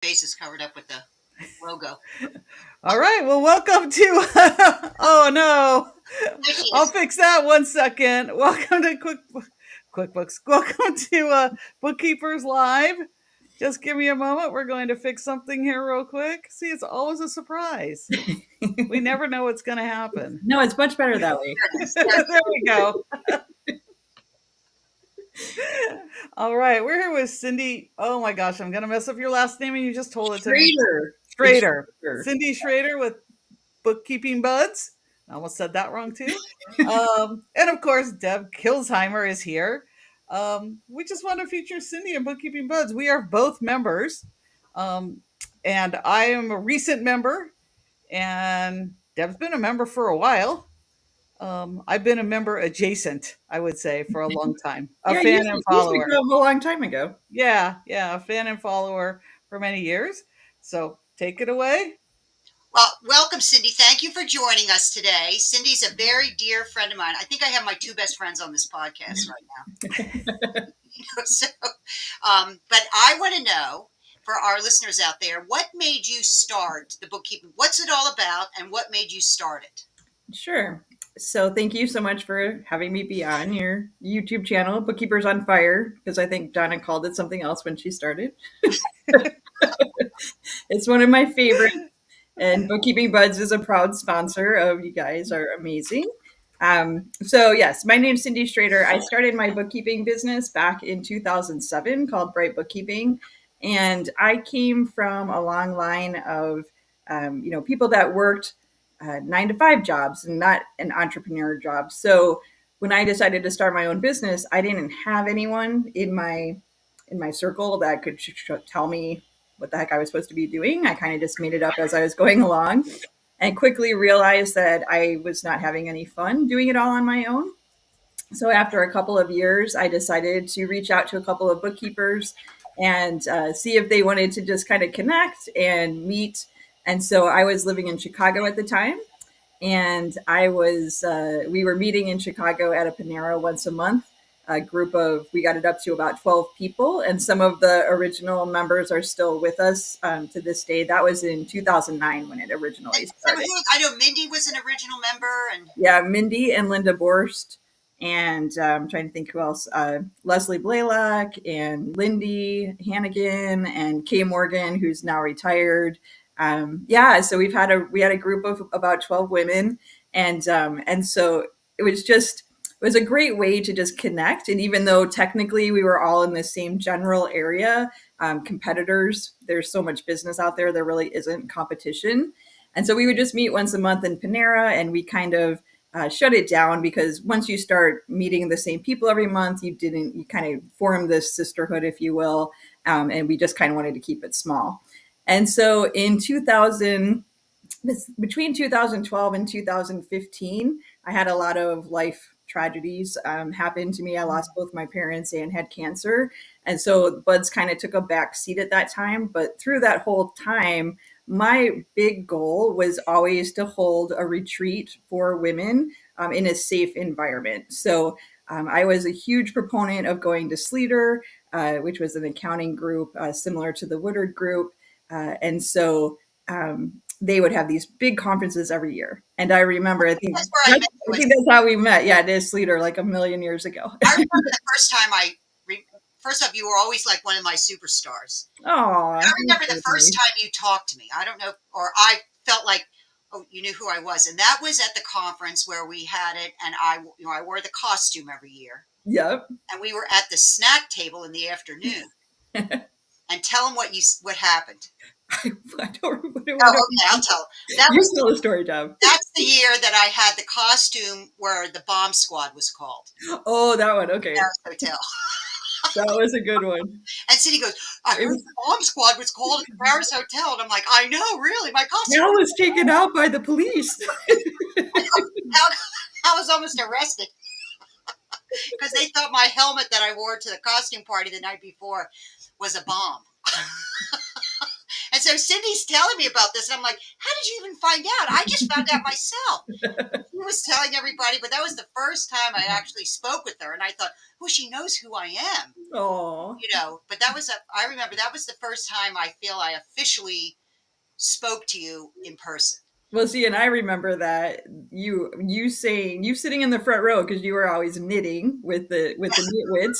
face is covered up with the logo. All right. Well, welcome to. Oh no! I'll fix that 1 second. Welcome to QuickBooks. Welcome to Bookkeepers Live. Just give me a moment. We're going to fix something here real quick. See, it's always a surprise. We never know what's going to happen. No, it's much better that way. There we go. All right, we're here with Cindy. Oh my gosh, I'm gonna mess up your last name, and you just told it to me. Schroeder. Cindy Schroeder with Bookkeeping Buds. I almost said that wrong too. And of course, Deb Kilsheimer is here. We just want to feature Cindy and Bookkeeping Buds. We are both members, and I am a recent member, and Deb's been a member for a while. I've been a member adjacent, I would say, for a long time. A fan and follower. A long time ago. Yeah, a fan and follower for many years. So take it away. Well, welcome, Cindy. Thank you for joining us today. Cindy's a very dear friend of mine. I think I have my two best friends on this podcast right now. But I want to know, for our listeners out there, what made you start the bookkeeping? What's it all about, and what made you start it? Sure. So thank you so much for having me be on your YouTube channel, Bookkeepers on Fire, because I think Donna called it something else when she started. It's one of my favorites, and Bookkeeping Buds is a proud sponsor of you guys. Are amazing. So yes, my name's Cindy Schroeder. I started my bookkeeping business back in 2007 called Bright Bookkeeping. And I came from a long line of, people that worked 9-to-5 jobs and not an entrepreneur job. So when I decided to start my own business, I didn't have anyone in my circle that could tell me what the heck I was supposed to be doing. I kind of just made it up as I was going along, and quickly realized that I was not having any fun doing it all on my own. So after a couple of years, I decided to reach out to a couple of bookkeepers and see if they wanted to just kind of connect and meet. And so I was living in Chicago at the time, and we were meeting in Chicago at a Panera once a month. We got it up to about 12 people, and some of the original members are still with us to this day. That was in 2009 when it originally started. I know Mindy was an original member. Yeah, Mindy and Linda Borst, and I'm trying to think who else. Leslie Blaylock and Lindy Hannigan and Kay Morgan, who's now retired. So we had a group of about 12 women, and so it was a great way to just connect. And even though technically we were all in the same general area, competitors, there's so much business out there really isn't competition. And so we would just meet once a month in Panera, and we kind of shut it down, because once you start meeting the same people every month, you kind of form this sisterhood, if you will. And we just kind of wanted to keep it small. And so in between 2012 and 2015, I had a lot of life tragedies happen to me. I lost both my parents and had cancer. And so Buds kind of took a back seat at that time. But through that whole time, my big goal was always to hold a retreat for women in a safe environment. So I was a huge proponent of going to Sleater, which was an accounting group similar to the Woodard Group. And so they would have these big conferences every year. And I remember, I think that's how we met. Yeah, it is Sleater, like a million years ago. I remember the first time first off, you were always like one of my superstars. Oh, I remember the first time you talked to me. I don't know, or I felt like, oh, you knew who I was. And that was at the conference where we had it. And I wore the costume every year. Yep. And we were at the snack table in the afternoon. And tell them what happened. I don't remember. Okay, I'll tell. You tell the story, Deb. That's the year that I had the costume where the bomb squad was called. Oh, that one. Okay. Paris Hotel. That was a good one. And Cindy goes, I heard the bomb squad was called at the Paris Hotel. And I'm like, I know, really. My costume was taken out by the police. I was almost arrested. Because they thought my helmet that I wore to the costume party the night before was a bomb. And And so Cindy's telling me about this, and I'm like, how did you even find out? I just found out myself. She was telling everybody, but that was the first time I actually spoke with her, and I thought, well, she knows who I am. Oh, But I remember that was the first time I feel I officially spoke to you in person. well, see, and I remember that you sitting in the front row because you were always knitting with the knitwits,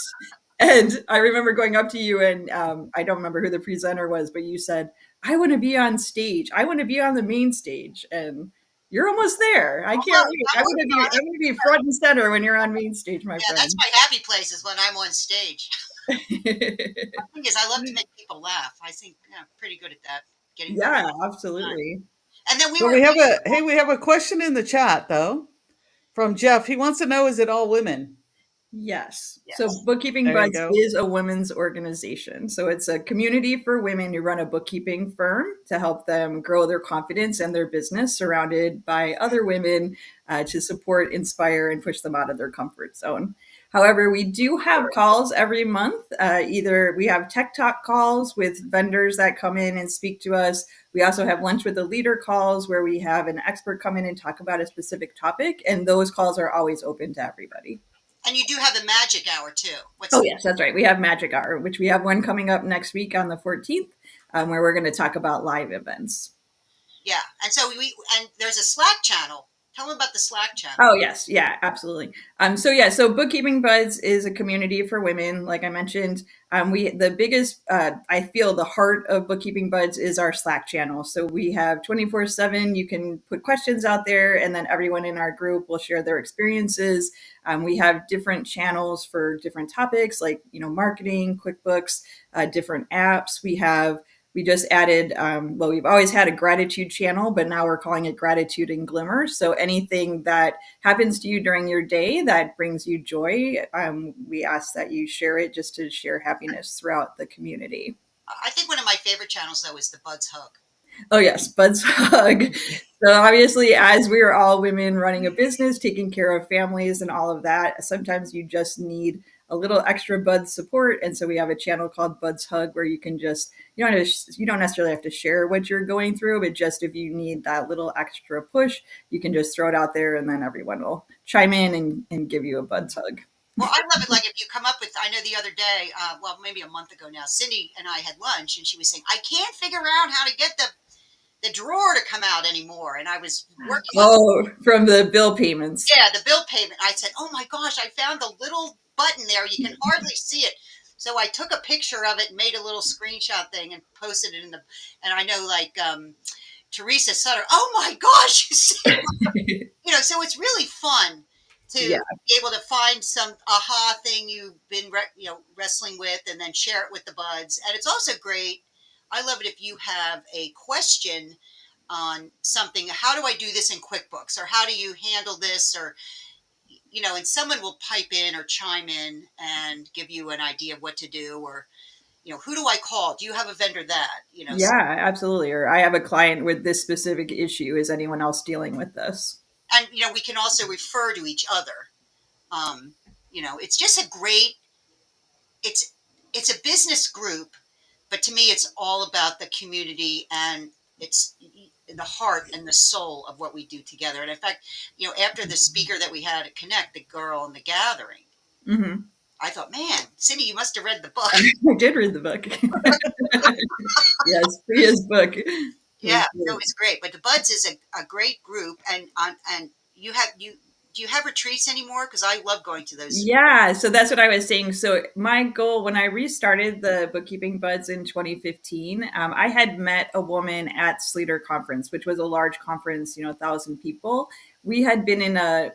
and I remember going up to you and I don't remember who the presenter was, but you said, "I want to be on stage. I want to be on the main stage," and you're almost there. I can't wait. I'm gonna be front and center when you're on main stage, my Yeah, friend. that's my happy place is when I'm on stage. The thing is, I love to make people laugh. I think I'm pretty good at that. Yeah, absolutely. And then we have a question in the chat though from Jeff. He wants to know, is it all women? Yes. Yes. So Bookkeeping Buds is a women's organization. So it's a community for women who run a bookkeeping firm to help them grow their confidence and their business, surrounded by other women to support, inspire, and push them out of their comfort zone. However, we do have calls every month. Either we have tech talk calls with vendors that come in and speak to us. We also have lunch with the leader calls where we have an expert come in and talk about a specific topic. And those calls are always open to everybody. And you do have the magic hour too. Yes, that's right. We have Magic Hour, which we have one coming up next week on the 14th, where we're going to talk about live events. Yeah, and so there's a Slack channel. Tell them about the Slack channel. Oh yes, yeah, absolutely. So Bookkeeping Buds is a community for women, like I mentioned. The biggest, I feel, the heart of Bookkeeping Buds is our Slack channel. So we have 24/7. You can put questions out there, and then everyone in our group will share their experiences. We have different channels for different topics, like marketing, QuickBooks, different apps. We just added, we've always had a gratitude channel, but now we're calling it Gratitude and Glimmer. So anything that happens to you during your day that brings you joy, we ask that you share it just to share happiness throughout the community. I think one of my favorite channels, though, is the Buds Hug. Oh, yes, Buds Hug. So obviously, as we are all women running a business, taking care of families and all of that, sometimes you just need a little extra Buds support. And so we have a channel called Buds Hug where you can just, you don't necessarily have to share what you're going through, but just if you need that little extra push, you can just throw it out there and then everyone will chime in and give you a Buds Hug. Well, I love it. Like if you come up with, I know the other day, maybe a month ago now, Cindy and I had lunch and she was saying, I can't figure out how to get the drawer to come out anymore. And I was working from the bill payments. Yeah, the bill payment. I said, oh my gosh, I found the little button there. You can hardly see it. So I took a picture of it and made a little screenshot thing and posted it and I know Teresa Sutter, oh my gosh, you see, so it's really fun to be able to find some aha thing you've been, wrestling with and then share it with the buds. And it's also great. I love it if you have a question on something. How do I do this in QuickBooks? Or how do you handle this? Or, and someone will pipe in or chime in and give you an idea of what to do. Or, who do I call? Do you have a vendor that, Yeah, absolutely. Or I have a client with this specific issue. Is anyone else dealing with this? And, we can also refer to each other. It's just it's a business group, but to me, it's all about the community and it's the heart and the soul of what we do together. And in fact, after the speaker that we had at Connect, the girl in the gathering, mm-hmm. I thought, man, Cindy, you must have read the book. I did read the book. Yes, Priya's book. Yeah, it was great. But the Buds is a great group, and do you have retreats anymore? Because I love going to those. Yeah, so that's what I was saying. So my goal when I restarted the Bookkeeping Buds in 2015, I had met a woman at Schroeder conference, which was a large conference, 1,000 people. We had been in a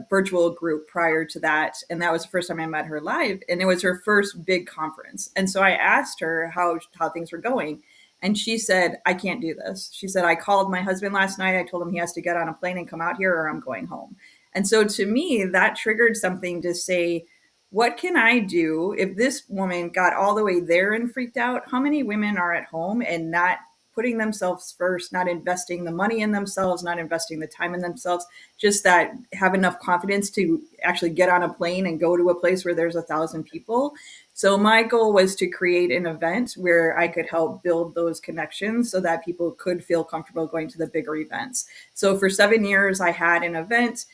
virtual group prior to that, and that was the first time I met her live, and it was her first big conference. And so I asked her how things were going. And she said, I can't do this. She said, I called my husband last night. I told him he has to get on a plane and come out here or I'm going home. And so to me, that triggered something to say, what can I do if this woman got all the way there and freaked out? How many women are at home and not putting themselves first, not investing the money in themselves, not investing the time in themselves, just that have enough confidence to actually get on a plane and go to a place where there's 1,000 people. So my goal was to create an event where I could help build those connections so that people could feel comfortable going to the bigger events. So for 7 years, I had an event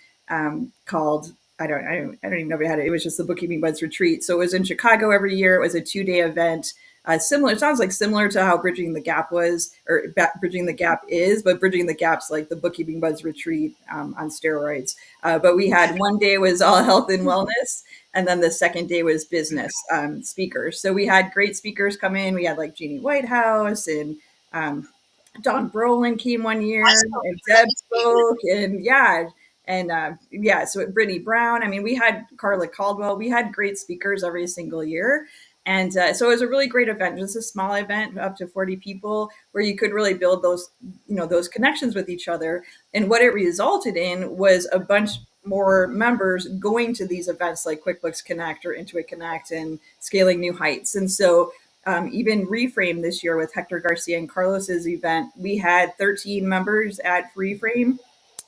called I don't even know if it had it. It was just the Bookkeeping Buds retreat. So it was in Chicago every year. It was a 2-day event. Similar, it sounds like similar to how Bridging the Gap was, or Bridging the Gap is, but Bridging the Gap's like the Bookkeeping Buds retreat on steroids. But we had one day was all health and wellness, and then the second day was business speakers. So we had great speakers come in. We had like Jeannie Whitehouse and Don Brolin came one year, and Deb spoke, and so Brittany Brown. I mean, we had Carla Caldwell. We had great speakers every single year. And so it was a really great event, just a small event, up to 40 people, where you could really build those connections with each other. And what it resulted in was a bunch more members going to these events like QuickBooks Connect or Intuit Connect and Scaling New Heights. And so even Reframe this year with Hector Garcia and Carlos's event, we had 13 members at Reframe.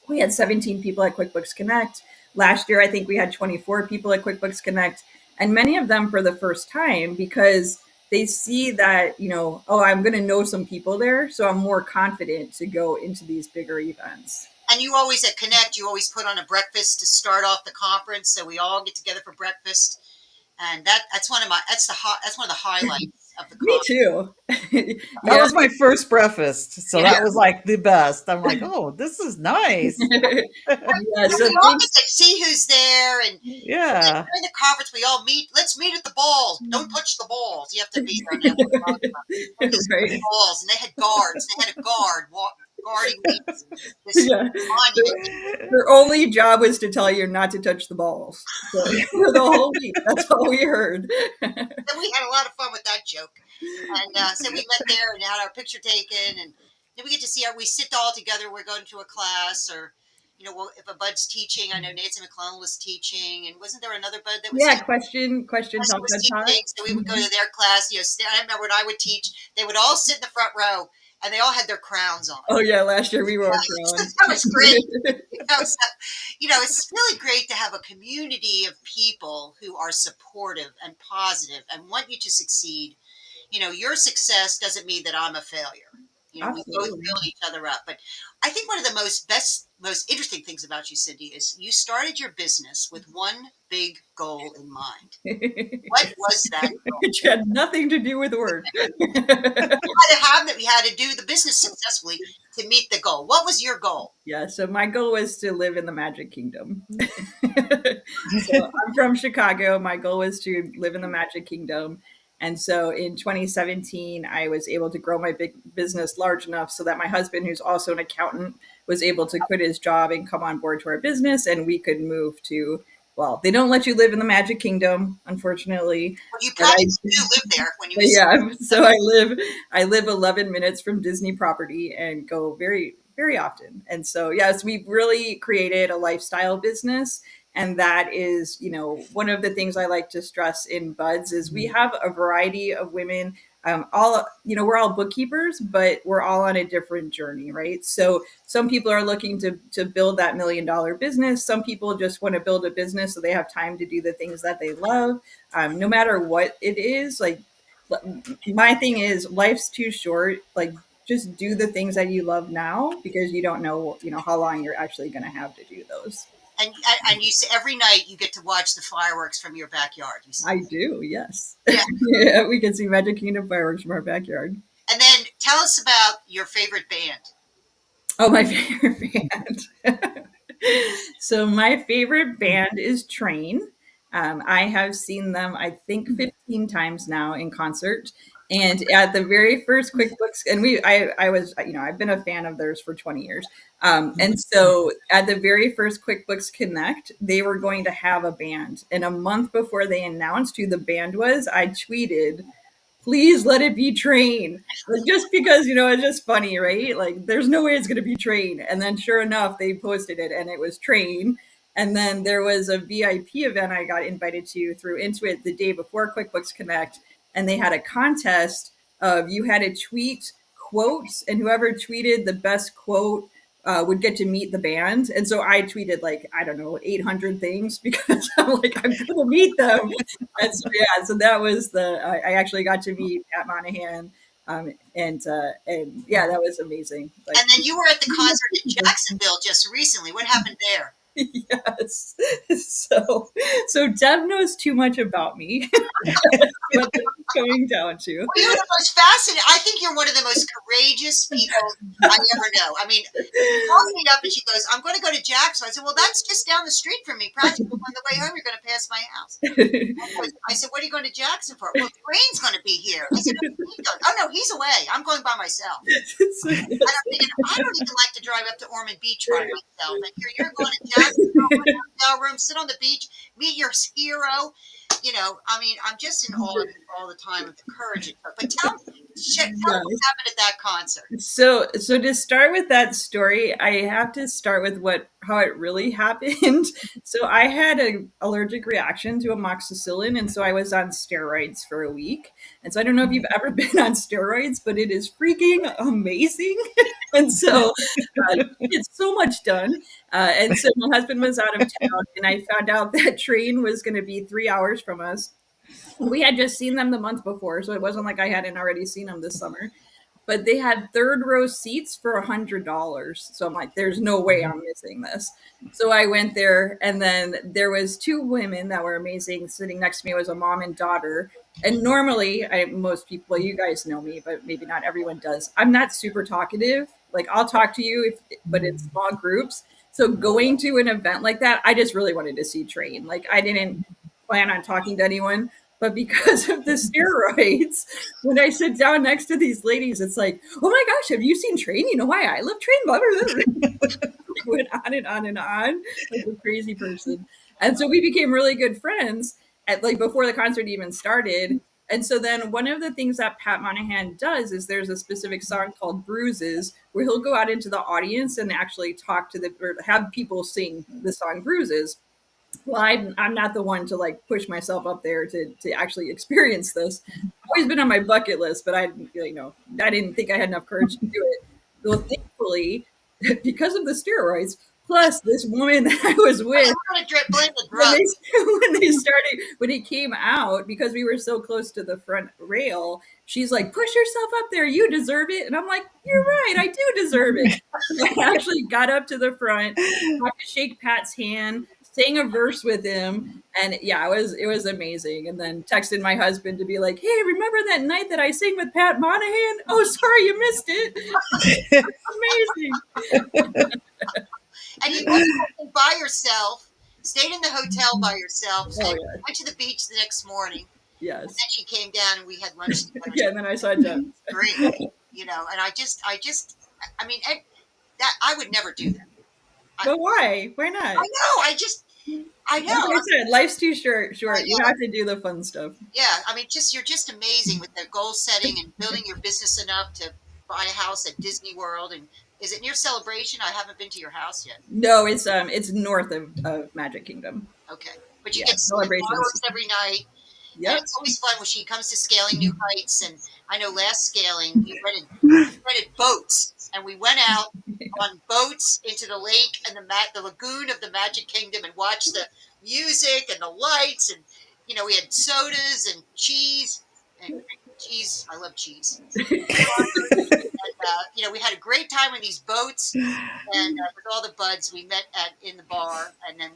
We had 17 people at QuickBooks Connect. Last year, I think we had 24 people at QuickBooks Connect, and many of them for the first time because they see that, I'm going to know some people there, so I'm more confident to go into these bigger events. And you always at Connect, you always put on a breakfast to start off the conference, so we all get together for breakfast, and that's one of the highlights of the conference. Me too. That was my first breakfast, so that was like the best. I'm like, oh, this is nice. So we all get to see who's there, and during the conference we all meet. Let's meet at the balls. Don't touch the balls. You have to be there. Right. Balls, and they had guards. They had a guard guarding this monument. Their only job was to tell you not to touch the balls. So for the whole week, that's all we heard. And we had a lot of fun with that joke. And so we met there and had our picture taken, and then we get to see we sit all together. We're going to a class, or if a bud's teaching. I know Nancy McClellan was teaching, and wasn't there another bud that was teaching? question help was teaching, so we would go to their class. I remember when I would teach, they would all sit in the front row, and they all had their crowns on. Oh yeah, last year we wore crowns. That was great. It's really great to have a community of people who are supportive and positive and want you to succeed. Your success doesn't mean that I'm a failure. We both build each other up. But I think one of the most interesting things about you, Cindy, is you started your business with one big goal in mind. What was that goal? It had nothing to do with work. We had to do the business successfully to meet the goal. What was your goal? Yeah, so my goal was to live in the Magic Kingdom. So I'm from Chicago. My goal was to live in the Magic Kingdom. And so in 2017, I was able to grow my big business large enough so that my husband, who's also an accountant, was able to quit his job and come on board to our business, and we could move to, they don't let you live in the Magic Kingdom, unfortunately. Well, you probably do live there when you visit. Yeah, so I live 11 minutes from Disney property and go very, very often. And so, yes, we've really created a lifestyle business. And that is, one of the things I like to stress in Buds is we have a variety of women. We're all bookkeepers, but we're all on a different journey, right? So some people are looking to build that $1 million business. Some people just want to build a business so they have time to do the things that they love. No matter what it is, like my thing is life's too short. Like just do the things that you love now because you don't know, how long you're actually going to have to do those. And you say every night you get to watch the fireworks from your backyard. I do, yes. Yeah. Yeah, we can see Magic Kingdom fireworks from our backyard. And then tell us about your favorite band. Oh, my favorite band. So my favorite band is Train. I have seen them, I think, 15 times now in concert. And at the very first QuickBooks, and I've been a fan of theirs for 20 years. And so at the very first QuickBooks Connect, they were going to have a band. And a month before they announced who the band was, I tweeted, please let it be Train. Like, just because, it's just funny, right? Like, there's no way it's going to be Train. And then sure enough, they posted it and it was Train. And then there was a VIP event I got invited to through Intuit the day before QuickBooks Connect. And they had a contest of you had to tweet quotes, and whoever tweeted the best quote would get to meet the band. And so I tweeted like, I don't know, 800 things because I'm like, I'm going to meet them. And so, yeah, so that was I actually got to meet Pat Monahan. And yeah, that was amazing. Like, And then you were at the concert in Jacksonville just recently. What happened there? yes. So Deb knows too much about me. What this is coming down to. Well, you're the most fascinating. I think you're one of the most courageous people I ever know. I mean, she called me up and she goes, "I'm going to go to Jackson." I said, "Well, that's just down the street from me. Practically on the way home, you're going to pass my house." I said, "What are you going to Jackson for?" "Well, Train's going to be here." I said, "Oh no, he's away. I'm going by myself." And I'm thinking, I don't even like to drive up to Ormond Beach by myself. And you're going to Jackson, go in a hotel room, sit on the beach, meet your hero. You know, I mean, I'm just in awe of you all the time with the courage it took. But tell me what happened at that concert. So to start with that story, I have to start with how it really happened. So I had an allergic reaction to amoxicillin, and so I was on steroids for a week. And so I don't know if you've ever been on steroids, but it is freaking amazing. And so it's so much done. And so my husband was out of town, and I found out that Train was going to be 3 hours from us. We had just seen them the month before, so it wasn't like I hadn't already seen them this summer. But they had third row seats for $100. So I'm like, there's no way I'm missing this. So I went there, and then there was two women that were amazing. Sitting next to me was a mom and daughter. And normally, most people, you guys know me, but maybe not everyone does. I'm not super talkative. Like, I'll talk to you, but in small groups. So going to an event like that, I just really wanted to see Train. Like, I didn't plan on talking to anyone. But because of the steroids, when I sit down next to these ladies, it's like, oh my gosh, have you seen Train? You know why I love Train? Blah, blah, blah. Went on and on and on like a crazy person. And so we became really good friends before the concert even started. And so then one of the things that Pat Monahan does is there's a specific song called Bruises where he'll go out into the audience and actually talk to or have people sing the song Bruises. Well, I'm not the one to like push myself up there to actually experience this. I've always been on my bucket list, but I didn't think I had enough courage to do it. Well, thankfully, because of the steroids, plus this woman that I was with, when he came out, because we were so close to the front rail, she's like, push yourself up there. You deserve it. And I'm like, you're right. I do deserve it. So I actually got up to the front, got to shake Pat's hand, sang a verse with him, and yeah, it was amazing. And then texted my husband to be like, hey, remember that night that I sang with Pat Monahan? Oh, sorry, you missed it. Amazing. And you went by yourself, stayed in the hotel by yourself, and went to the beach the next morning. Yes. And then she came down and we had lunch together. Yeah, and then I saw Jeff. Great. You know, and I mean, that I would never do that. But why? Why not? I know. I know. Like I said, life's too short. You have to do the fun stuff. Yeah. I mean, you're just amazing with the goal setting and building your business enough to buy a house at Disney World. And is it near Celebration? I haven't been to your house yet. No, it's north of Magic Kingdom. Okay. But you get fireworks every night. Yeah, it's always fun when she comes to Scaling New Heights. And I know last Scaling, you rented boats, and we went out on boats into the lake and the lagoon of the Magic Kingdom and watched the music and the lights. And, you know, we had sodas and cheese. And cheese, I love cheese. And, you know, we had a great time on these boats. And with all the buds, we met in the bar and then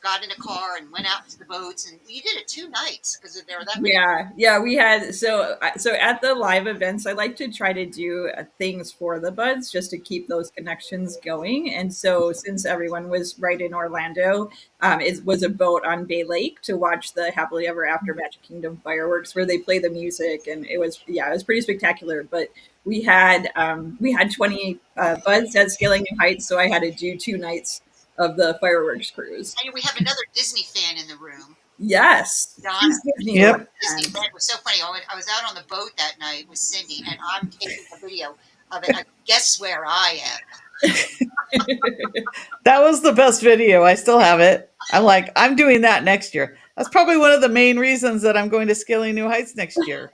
got in a car and went out to the boats, and you did it 2 nights because there were that many. Yeah, we had so at the live events, I like to try to do things for the buds just to keep those connections going. And so since everyone was right in Orlando, it was a boat on Bay Lake to watch the Happily Ever After Magic Kingdom fireworks where they play the music, and it was pretty spectacular. But we had 20 buds at Scaling New Heights, so I had to do 2 nights of the fireworks cruise. And we have another Disney fan in the room. Yes. Donna. Yep. Disney fan. It was so funny. I was out on the boat that night with Cindy, and I'm taking a video of it. Guess where I am? That was the best video. I still have it. I'm like, I'm doing that next year. That's probably one of the main reasons that I'm going to Scaling New Heights next year.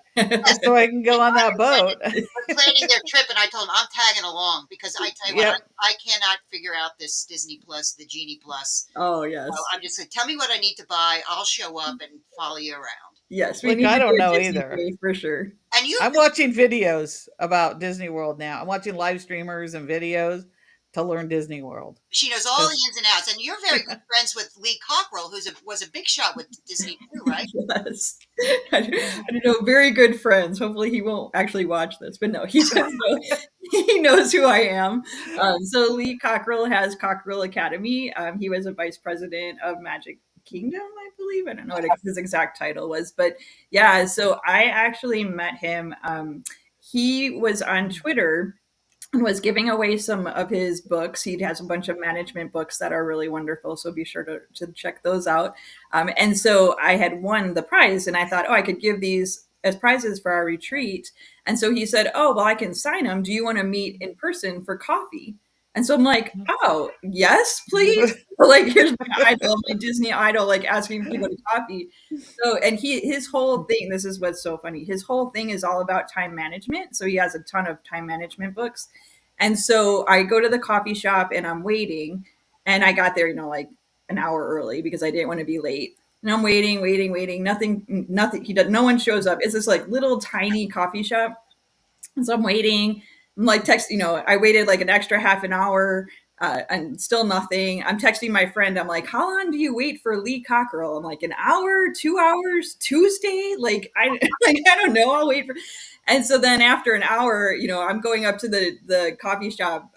so I can go on that boat. We're planning their trip, and I told them I'm tagging along because I tell you what, Yep. I cannot figure out this Disney Plus, the Genie Plus. Oh, So yes. I'm just like, tell me what I need to buy. I'll show up and follow you around. Yes, we Look, need I to don't do a know Disney either. day for sure. And you, I'm watching videos about Disney World now. I'm watching live streamers and videos to learn Disney World. she knows all the 'Cause ins and outs, and you're very good friends with Lee Cockrell, was a big shot with Disney too, right? Yes. I don't know, very good friends. Hopefully he won't actually watch this, but no, he does know, he knows who I am. So Lee Cockrell has Cockrell Academy. He was a vice president of Magic Kingdom, I believe. I don't know what his exact title was, but yeah, so I actually met him. He was on Twitter and was giving away some of his books. He has a bunch of management books that are really wonderful, so be sure to check those out. And so I had won the prize, and I thought, oh, I could give these as prizes for our retreat. And so he said, oh, well, I can sign them. Do you want to meet in person for coffee? And so I'm like, oh, yes, please. Like, here's my idol, my Disney idol, like asking to go to coffee. So, and his whole thing, this is what's so funny. His whole thing is all about time management. So he has a ton of time management books. And so I go to the coffee shop and I'm waiting, and I got there, like an hour early because I didn't want to be late. And I'm waiting. Nothing. No one shows up. It's this like little tiny coffee shop. And so I'm waiting. I'm like I waited like an extra half an hour and still nothing. I'm texting my friend. I'm like, how long do you wait for Lee Cockrell? I'm like, an hour, 2 hours, Tuesday? Like, I don't know. I'll wait for. And so then after an hour, I'm going up to the coffee shop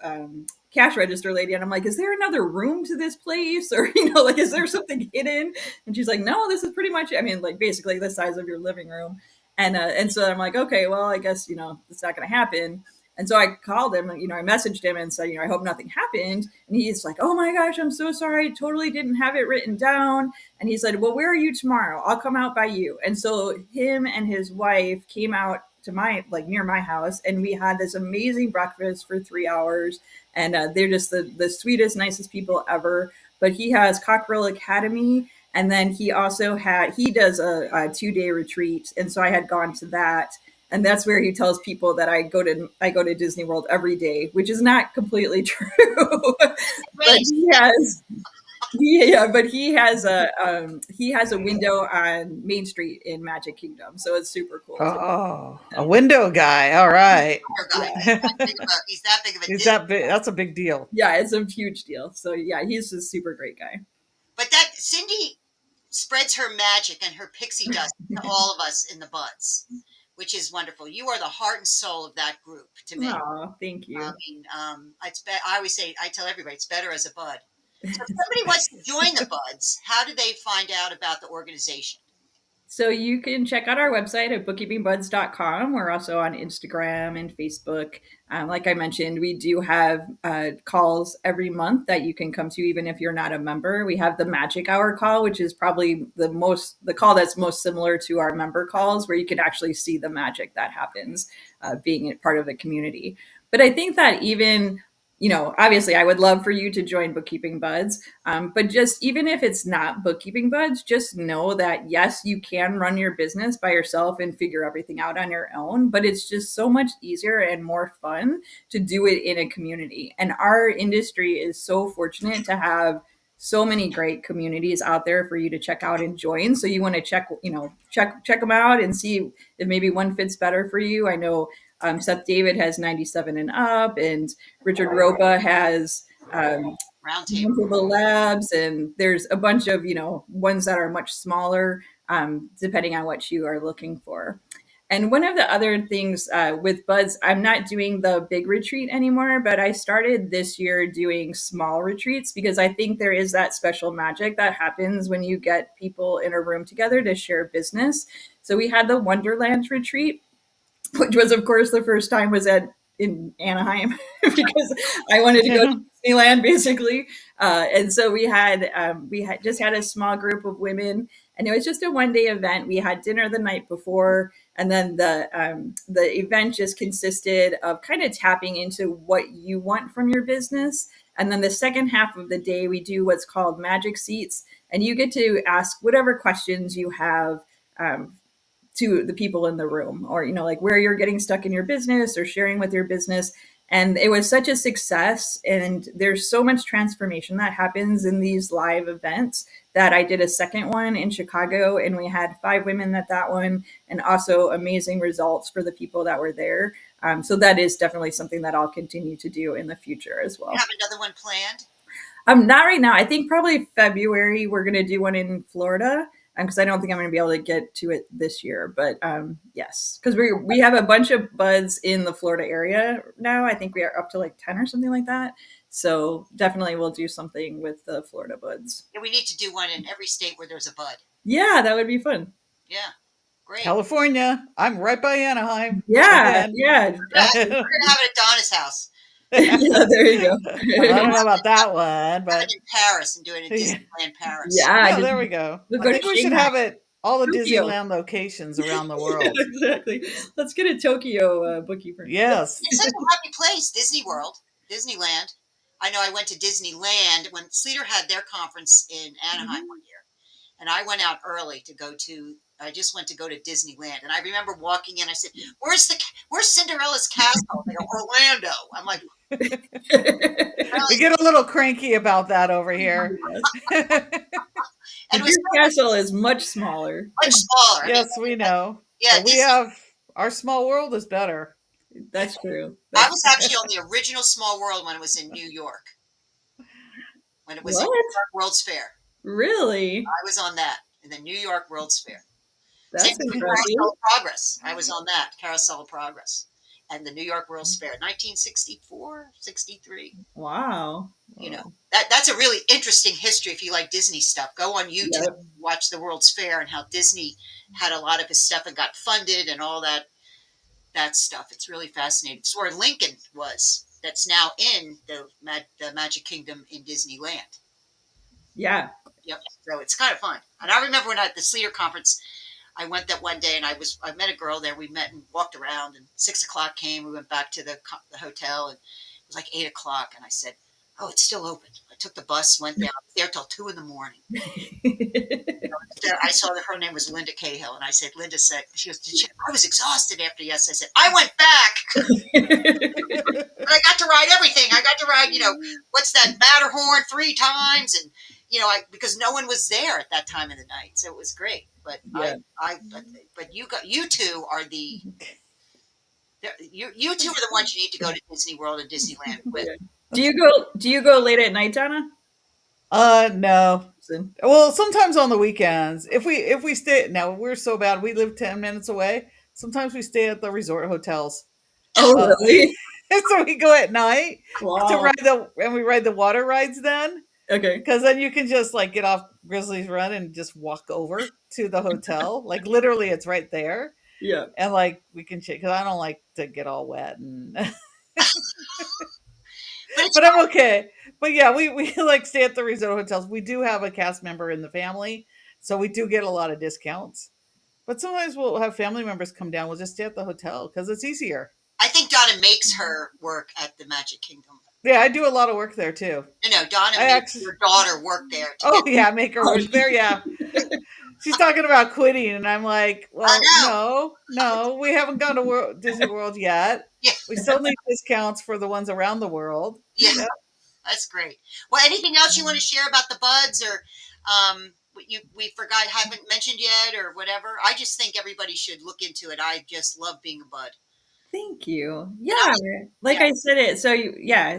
cash register lady, and I'm like, is there another room to this place? Or, like, is there something hidden? And she's like, no, this is pretty much, like basically the size of your living room. And so I'm like, okay, well, I guess, it's not going to happen. And so I called him, I messaged him and said, I hope nothing happened. And he's like, oh my gosh, I'm so sorry. Totally didn't have it written down. And he said, well, where are you tomorrow? I'll come out by you. And so him and his wife came out to near my house, and we had this amazing breakfast for 3 hours. And they're just the sweetest, nicest people ever. But he has Cockrell Academy. And then he does a 2-day retreat. And so I had gone to that. And that's where he tells people that I go to Disney World every day, which is not completely true. But he has a window on Main Street in Magic Kingdom, so it's super cool. Oh, a window guy. All right. Yeah. He's that big of a He's that big. That's a big deal. Yeah, it's a huge deal. So yeah, he's a super great guy. But that Cindy spreads her magic and her pixie dust to all of us in the Buds, which is wonderful. You are the heart and soul of that group to me. Oh, thank you. I mean, I always say, I tell everybody, it's better as a Bud. So if somebody wants to join the Buds, how do they find out about the organization? So you can check out our website at bookkeepingbuds.com. We're also on Instagram and Facebook. Like I mentioned, we do have calls every month that you can come to, even if you're not a member. We have the Magic Hour call, which is probably the call that's most similar to our member calls, where you can actually see the magic that happens being part of the community. But I think that even obviously I would love for you to join Bookkeeping Buds. But just even if it's not Bookkeeping Buds, just know that yes, you can run your business by yourself and figure everything out on your own, but it's just so much easier and more fun to do it in a community. And our industry is so fortunate to have so many great communities out there for you to check out and join. So you want to check them out and see if maybe one fits better for you. I know Seth David has 97 and up, and Richard Ropa has Roundtable Labs, and there's a bunch of ones that are much smaller, depending on what you are looking for. And one of the other things with Buds, I'm not doing the big retreat anymore, but I started this year doing small retreats because I think there is that special magic that happens when you get people in a room together to share business. So we had the Wonderland retreat, which was, of course, the first time was in Anaheim because I wanted to go to Disneyland, basically. And so we had just had a small group of women, and it was just a 1-day event. We had dinner the night before, and then the event just consisted of kind of tapping into what you want from your business. And then the second half of the day, we do what's called Magic Seats, and you get to ask whatever questions you have to the people in the room, or, you know, like where you're getting stuck in your business or sharing with your business. And it was such a success. And there's so much transformation that happens in these live events that I did a second one in Chicago, and we had 5 women at that one, and also amazing results for the people that were there. So that is definitely something that I'll continue to do in the future as well. You have another one planned? Not right now. I think probably February we're going to do one in Florida, because I don't think I'm going to be able to get to it this year. But yes, because we have a bunch of buds in the Florida area now. I think we are up to like 10 or something like that. So definitely we'll do something with the Florida buds. Yeah, we need to do one in every state where there's a bud. Yeah, that would be fun. Yeah, great. California. I'm right by Anaheim. Yeah, yeah. We're gonna have it at Donna's house. Yeah, there you go. I don't know about that one, but have it in Paris and do it in Disneyland Paris. Yeah, there we go. We'll I think we should have it all the Tokyo. Disneyland locations around the world. Exactly. Let's get a Tokyo bookkeeper. Yes. It's such a happy place, Disney World, Disneyland. I know I went to Disneyland when Sleater had their conference in Anaheim one year. And I went out early I just went to go to Disneyland. And I remember walking in, I said, where's Cinderella's castle? They go, Orlando. I'm like, we get a little cranky about that over here. And your castle is much smaller. Much smaller. Yes, we know. Yeah, we have our small world is better. That's true. I was actually on the original Small World when it was in New York. When it was in New York World's Fair. Really? I was on that in the New York World's Fair. That's impressive. Carousel of Progress. I was on that Carousel of Progress and the New York World's Fair, 1964, 63. Wow. You know, that's a really interesting history. If you like Disney stuff, go on YouTube, watch the World's Fair and how Disney had a lot of his stuff and got funded and all that stuff. It's really fascinating. It's where Lincoln was. That's now in the Magic Kingdom in Disneyland. Yeah. Yep. So it's kind of fun. And I remember when at the Sleater conference, I went that one day and I met a girl there. We met and walked around, and 6:00 came. We went back to the hotel, and it was like 8:00. And I said, "Oh, it's still open." I took the bus, went down there till 2 a.m. I saw that her name was Linda Cahill, and I said, Linda said, she goes, I was exhausted after yesterday. I said, I went back. But I got to ride everything. I got to ride, what's that, Matterhorn 3 times, and because no one was there at that time of the night, so it was great. But but you two are the ones you need to go to Disney World and Disneyland with. Do you go late at night, Donna? No. Well, sometimes on the weekends. If we stay, now we're so bad. We live 10 minutes away. Sometimes we stay at the resort hotels. Oh, really? So we go at night Wow. we ride the water rides then. Okay. Because then you can just get off Grizzly's Run and just walk over to the hotel. Literally, it's right there. Yeah. And we can check, because I don't like to get all wet and. But I'm okay. But yeah, we stay at the resort hotels. We do have a cast member in the family, so we do get a lot of discounts. But sometimes we'll have family members come down. We'll just stay at the hotel because it's easier. I think Donna makes her work at the Magic Kingdom. Yeah, I do a lot of work there too. No, Donna makes your daughter work there. Oh yeah, make her work there. Yeah. She's talking about quitting, and I'm like, well, no, we haven't gone to Disney World yet. Yeah. We still need discounts for the ones around the world. Yeah, yep. That's great. Well, anything else you want to share about the buds, or we haven't mentioned yet, or whatever? I just think everybody should look into it. I just love being a bud. Thank you. Yeah, I said it. So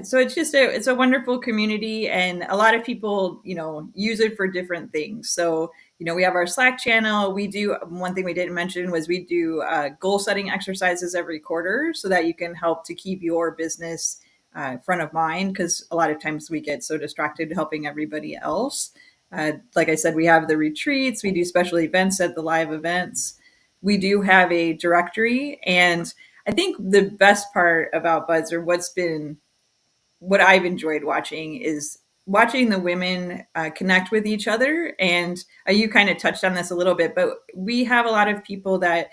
so it's just it's a wonderful community, and a lot of people, use it for different things. So, we have our Slack channel. We do, one thing we didn't mention was we do goal setting exercises every quarter so that you can help to keep your business front of mind, because a lot of times we get so distracted helping everybody else. Like I said, we have the retreats. We do special events at the live events. We do have a directory, and I think the best part about Buds, or what I've enjoyed watching, is watching the women connect with each other. And you kind of touched on this a little bit, but we have a lot of people that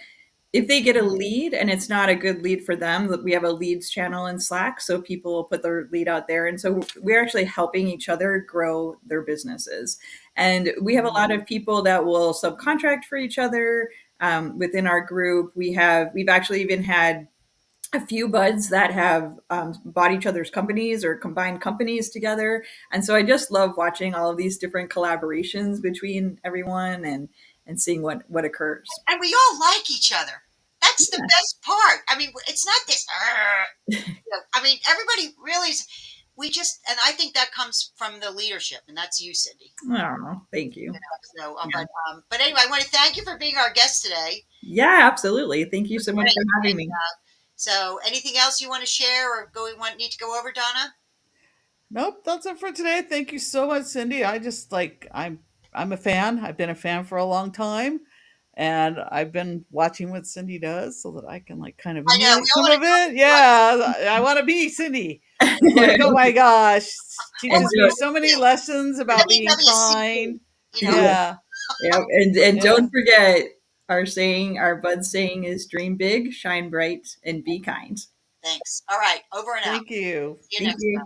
if they get a lead and it's not a good lead for them, we have a leads channel in Slack. So people will put their lead out there. And so we're actually helping each other grow their businesses. And we have a lot of people that will subcontract for each other. within our group. We've actually even had a few buds that have bought each other's companies or combined companies together. And so I just love watching all of these different collaborations between everyone and seeing what occurs. And we all like each other. That's the best part. I mean, it's not this. I mean, everybody really is. We just, and I think that comes from the leadership, and that's you, Cindy. Oh, thank you. So, but anyway, I want to thank you for being our guest today. Yeah, absolutely. Thank you so much for having me. So, anything else you want to share or need to go over, Donna? Nope, that's it for today. Thank you so much, Cindy. I'm a fan. I've been a fan for a long time, and I've been watching what Cindy does so that I can kind of emulate some of it. Yeah, I want to be Cindy. It's like, oh my gosh, teaches me so many lessons about being kind. Yeah. Yeah, and don't forget our bud saying is dream big, shine bright, and be kind. Thanks. All right, over and out. Thank you. See you next time.